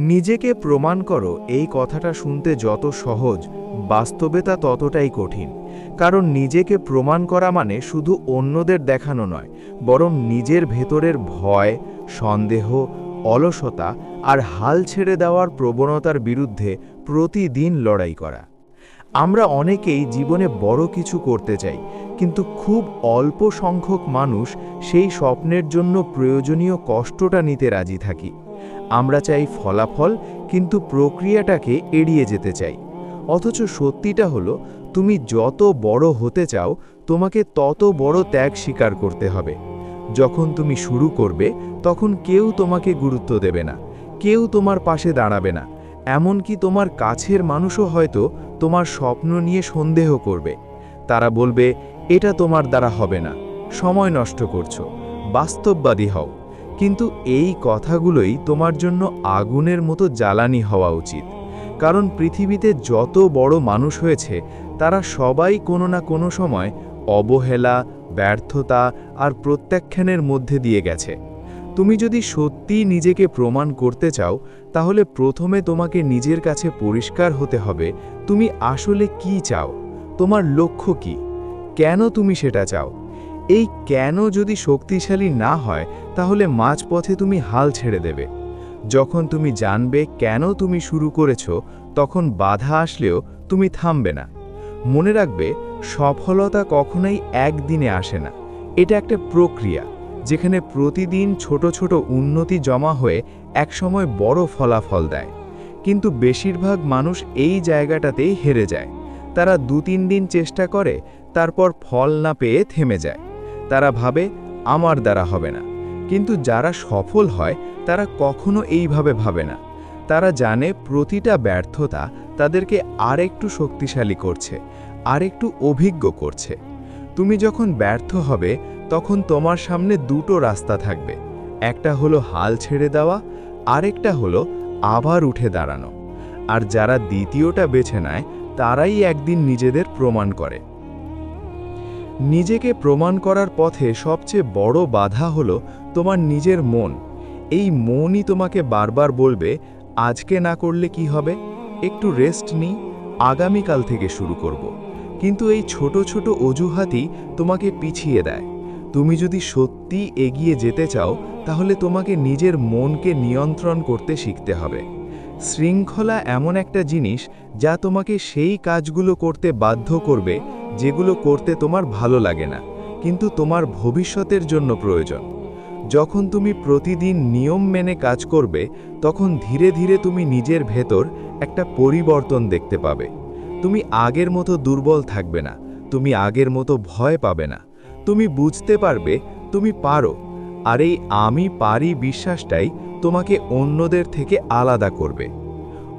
নিজেকে প্রমাণ করো এই কথাটা শুনতে যত সহজ, বাস্তবে তা ততটাই কঠিন। কারণ নিজেকে প্রমাণ করা মানে শুধু অন্যদের দেখানো নয়, বরং নিজের ভেতরের ভয়, সন্দেহ, অলসতা আর হাল ছেড়ে দেওয়ার প্রবণতার বিরুদ্ধে প্রতিদিন লড়াই করা। আমরা অনেকেই জীবনে বড় কিছু করতে চাই, কিন্তু খুব অল্প সংখ্যক মানুষ সেই স্বপ্নের জন্য প্রয়োজনীয় কষ্টটা নিতে রাজি থাকি। আমরা চাই ফলাফল, কিন্তু প্রক্রিয়াটাকে এড়িয়ে যেতে চাই। অথচ সত্যিটা হলো, তুমি যত বড় হতে চাও, তোমাকে তত বড় ত্যাগ স্বীকার করতে হবে। যখন তুমি শুরু করবে, তখন কেউ তোমাকে গুরুত্ব দেবে না, কেউ তোমার পাশে দাঁড়াবে না। এমনকি তোমার কাছের মানুষও হয়তো তোমার স্বপ্ন নিয়ে সন্দেহ করবে। তারা বলবে, এটা তোমার দ্বারা হবে না, সময় নষ্ট করছো, বাস্তববাদী হও। কিন্তু এই কথাগুলোই তোমার জন্য আগুনের মতো জ্বালানি হওয়া উচিত। কারণ পৃথিবীতে যত বড় মানুষ হয়েছে, তারা সবাই কোনো না কোনো সময় অবহেলা, ব্যর্থতা আর প্রত্যাখ্যানের মধ্যে দিয়ে গেছে। তুমি যদি সত্যিই নিজেকে প্রমাণ করতে চাও, তাহলে প্রথমে তোমাকে নিজের কাছে পরিষ্কার হতে হবে, তুমি আসলে কি চাও, তোমার লক্ষ্য কি, কেন তুমি সেটা চাও। এই কেন যদি শক্তিশালী না হয়, তাহলে মাঝপথে তুমি হাল ছেড়ে দেবে। যখন তুমি জানবে কেন তুমি শুরু করেছো, তখন বাধা আসলেও তুমি থামবে না। মনে রাখবে, সফলতা কখনোই একদিনে আসে না। এটা একটা প্রক্রিয়া, যেখানে প্রতিদিন ছোট ছোট উন্নতি জমা হয়ে একসময় বড় ফলাফল দেয়। কিন্তু বেশিরভাগ মানুষ এই জায়গাটাতেই হেরে যায়। তারা 2-3 দিন চেষ্টা করে, তারপর ফল না পেয়ে থেমে যায়। তারা ভাবে, আমার দ্বারা হবে না। কিন্তু যারা সফল হয়, তারা কখনো এইভাবে ভাবে না। তারা জানে প্রতিটা ব্যর্থতা তাদেরকে আরেকটু শক্তিশালী করছে, আরেকটু অভিজ্ঞ করছে। তুমি যখন ব্যর্থ হবে, তখন তোমার সামনে দুটো রাস্তা থাকবে। একটা হলো হাল ছেড়ে দেওয়া, আরেকটা হলো আবার উঠে দাঁড়ানো। আর যারা দ্বিতীয়টা বেছে নেয়, তারাই একদিন নিজেদের প্রমাণ করে। নিজেকে প্রমাণ করার পথে সবচেয়ে বড় বাধা হলো তোমার নিজের মন। এই মনই তোমাকে বারবার বলবে, আজকে না করলে কি হবে, একটু রেস্ট নিই, আগামীকাল থেকে শুরু করব। কিন্তু এই ছোট ছোট অজুহাতই তোমাকে পিছিয়ে দেয়। তুমি যদি সত্যি এগিয়ে যেতে চাও, তাহলে তোমাকে নিজের মনকে নিয়ন্ত্রণ করতে শিখতে হবে। শৃঙ্খলা এমন একটা জিনিস, যা তোমাকে সেই কাজগুলো করতে বাধ্য করবে যেগুলো করতে তোমার ভালো লাগে না, কিন্তু তোমার ভবিষ্যতের জন্য প্রয়োজন। যখন তুমি প্রতিদিন নিয়ম মেনে কাজ করবে, তখন ধীরে ধীরে তুমি নিজের ভেতর একটা পরিবর্তন দেখতে পাবে। তুমি আগের মতো দুর্বল থাকবে না, তুমি আগের মতো ভয় পাবে না। তুমি বুঝতে পারবে তুমি পারো। আর এই আমি পারি বিশ্বাসটাই তোমাকে অন্যদের থেকে আলাদা করবে।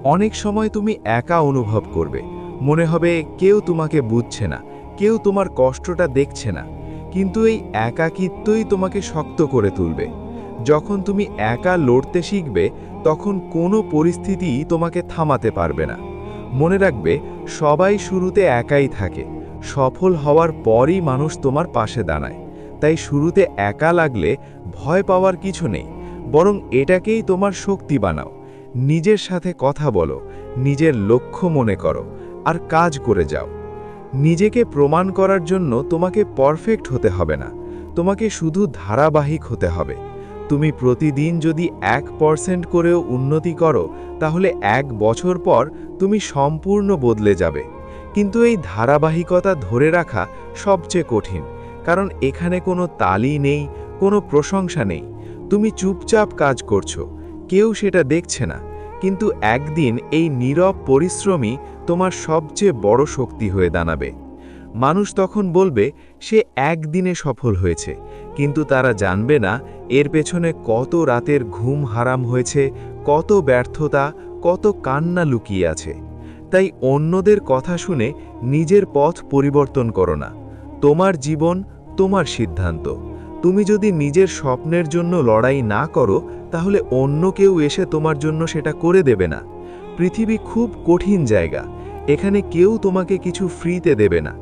অনেক সময় তুমি একা অনুভব করবে, মনে হবে কেউ তোমাকে বুঝছে না, কেউ তোমার কষ্টটা দেখছে না। কিন্তু এই একাকিত্বই তোমাকে শক্ত করে তুলবে। যখন তুমি একা লড়তে শিখবে, তখন কোনো পরিস্থিতিই তোমাকে থামাতে পারবে না। মনে রাখবে, সবাই শুরুতে একাই থাকে, সফল হওয়ার পরই মানুষ তোমার পাশে দাঁড়ায়। তাই শুরুতে একা লাগলে ভয় পাওয়ার কিছু নেই, বরং এটাকেই তোমার শক্তি বানাও। নিজের সাথে কথা বলো, নিজের লক্ষ্য মনে করো, আর কাজ করে যাও। নিজেকে প্রমাণ করার জন্য তোমাকে পারফেক্ট হতে হবে না, তোমাকে শুধু ধারাবাহিক হতে হবে। তুমি প্রতিদিন যদি 1% করেও উন্নতি করো, তাহলে 1 বছর পর তুমি সম্পূর্ণ বদলে যাবে। কিন্তু এই ধারাবাহিকতা ধরে রাখা সবচেয়ে কঠিন, কারণ এখানে কোনো তালি নেই, কোনো প্রশংসা নেই। তুমি চুপচাপ কাজ করছো, কেউ সেটা দেখছে না, কিন্তু একদিন এই নীরব পরিশ্রমই তোমার সবচেয়ে বড় শক্তি হয়ে দাঁড়াবে। মানুষ তখন বলবে, সে একদিনে সফল হয়েছে, কিন্তু তারা জানবে না এর পেছনে কত রাতের ঘুম হারাম হয়েছে, কত ব্যর্থতা, কত কান্না লুকিয়ে আছে। তাই অন্যদের কথা শুনে নিজের পথ পরিবর্তন করো না। তোমার জীবন, তোমার সিদ্ধান্ত। তুমি যদি নিজের স্বপ্নের জন্য লড়াই না করো, তাহলে অন্য কেউ এসে তোমার জন্য সেটা করে দেবে না। পৃথিবী খুব কঠিন জায়গা, এখানে কেউ তোমাকে কিছু ফ্রিতে দেবে না।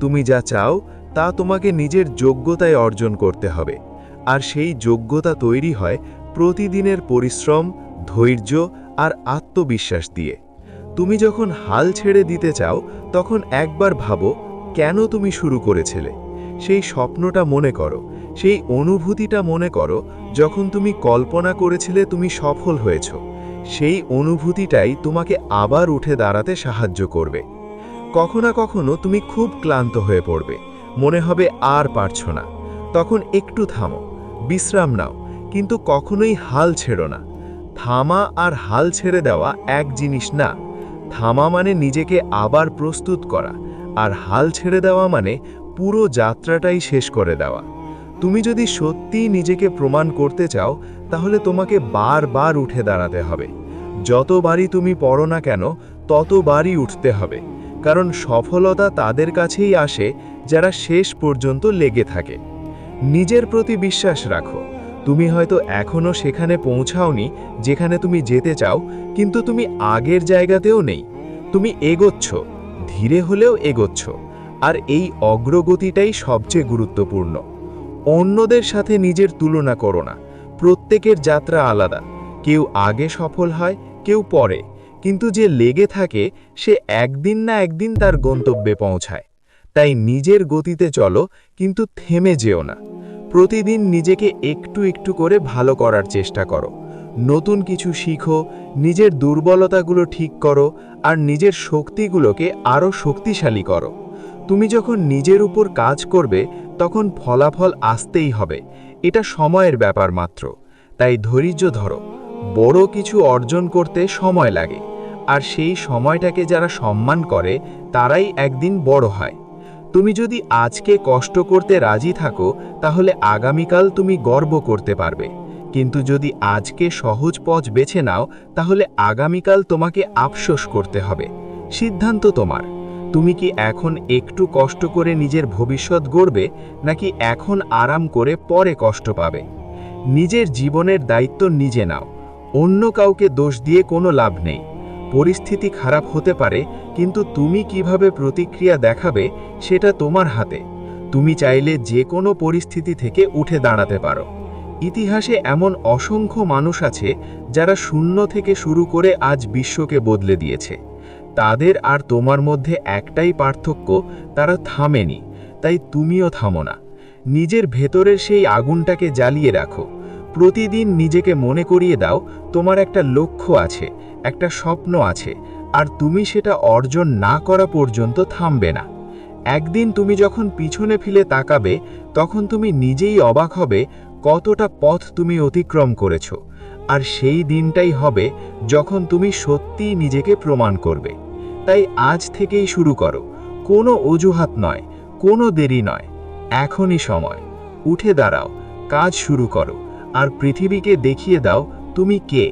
তুমি যা চাও তা তোমাকে নিজের যোগ্যতায় অর্জন করতে হবে। আর সেই যোগ্যতা তৈরি হয় প্রতিদিনের পরিশ্রম, ধৈর্য আর আত্মবিশ্বাস দিয়ে। তুমি যখন হাল ছেড়ে দিতে চাও তখন একবার ভাবো কেন তুমি শুরু করেছিলে। সেই স্বপ্নটা মনে করো, সেই অনুভূতিটা মনে করো যখন তুমি কল্পনা করেছিলে তুমি সফল হয়েছ। সেই অনুভূতিটাই তোমাকে আবার উঠে দাঁড়াতে সাহায্য করবে। কখনো কখনো তুমি খুব ক্লান্ত হয়ে পড়বে, মনে হবে আর পারছো না। তখন একটু থামো, বিশ্রাম নাও, কিন্তু কখনোই হাল ছেড়ো না। থামা আর হাল ছেড়ে দেওয়া এক জিনিস না। থামা মানে নিজেকে আবার প্রস্তুত করা, আর হাল ছেড়ে দেওয়া মানে পুরো যাত্রাটাই শেষ করে দেওয়া। তুমি যদি সত্যিই নিজেকে প্রমাণ করতে চাও তাহলে তোমাকে বারবার উঠে দাঁড়াতে হবে। যতবারই তুমি পড়ো না কেন ততবারই উঠতে হবে, কারণ সফলতা তাদের কাছেই আসে যারা শেষ পর্যন্ত লেগে থাকে। নিজের প্রতি বিশ্বাস রাখো। তুমি হয়তো এখনো সেখানে পৌঁছাওনি যেখানে তুমি যেতে চাও, কিন্তু তুমি আগের জায়গাতেও নেই। তুমি এগোচ্ছ, ধীরে হলেও এগোচ্ছ, আর এই অগ্রগতিটাই সবচেয়ে গুরুত্বপূর্ণ। অন্যদের সাথে নিজের তুলনা করো না। প্রত্যেকের যাত্রা আলাদা, কেউ আগে সফল হয়, কেউ পরে, কিন্তু যে লেগে থাকে সে একদিন না একদিন তার গন্তব্যে পৌঁছায়। তাই নিজের গতিতে চলো, কিন্তু থেমে যেও না। প্রতিদিন নিজেকে একটু একটু করে ভালো করার চেষ্টা করো। নতুন কিছু শিখো, নিজের দুর্বলতাগুলো ঠিক করো, আর নিজের শক্তিগুলোকে আরও শক্তিশালী করো। তুমি যখন নিজের উপর কাজ করবে তখন ফলাফল আসতেই হবে, এটা সময়ের ব্যাপার মাত্র। তাই ধৈর্য ধরো। বড় কিছু অর্জন করতে সময় লাগে, আর সেই সময়টাকে যারা সম্মান করে তারাই একদিন বড় হয়। তুমি যদি আজকে কষ্ট করতে রাজি থাকো তাহলে আগামীকাল তুমি গর্ব করতে পারবে, কিন্তু যদি আজকে সহজ পথ বেছে নাও তাহলে আগামীকাল তোমাকে আফসোস করতে হবে। সিদ্ধান্ত তোমার। তুমি কি এখন একটু কষ্ট করে নিজের ভবিষ্যৎ গড়বে, নাকি এখন আরাম করে পরে কষ্ট পাবে? নিজের জীবনের দায়িত্ব নিজে নাও। অন্য কাউকে দোষ দিয়ে কোনো লাভ নেই। পরিস্থিতি খারাপ হতে পারে, কিন্তু তুমি কিভাবে প্রতিক্রিয়া দেখাবে সেটা তোমার হাতে। তুমি চাইলে যে কোনো পরিস্থিতি থেকে উঠে দাঁড়াতে পারো। ইতিহাসে এমন অসংখ্য মানুষ আছে যারা শূন্য থেকে শুরু করে আজ বিশ্বকে বদলে দিয়েছে। তাদের আর তোমার মধ্যে একটাই পার্থক্য, তারা থামেনি। তাই তুমিও থামো না। নিজের ভেতরের সেই আগুনটাকে জ্বালিয়ে রাখো। প্রতিদিন নিজেকে মনে করিয়ে দাও তোমার একটা লক্ষ্য আছে, একটা স্বপ্ন আছে, আর তুমি সেটা অর্জন না করা পর্যন্ত থামবে না। একদিন তুমি যখন পিছনে ফিরে তাকাবে তখন তুমি নিজেই অবাক হবে কতটা পথ তুমি অতিক্রম করেছো। আর সেই দিনটাই হবে যখন তুমি সত্যিই নিজেকে প্রমাণ করবে। তাই আজ থেকেই শুরু করো। কোনো অজুহাত নয়, কোনো দেরি নয়, এখনই সময়। উঠে দাঁড়াও, কাজ শুরু করো, আর পৃথিবীকে দেখিয়ে দাও তুমি কে।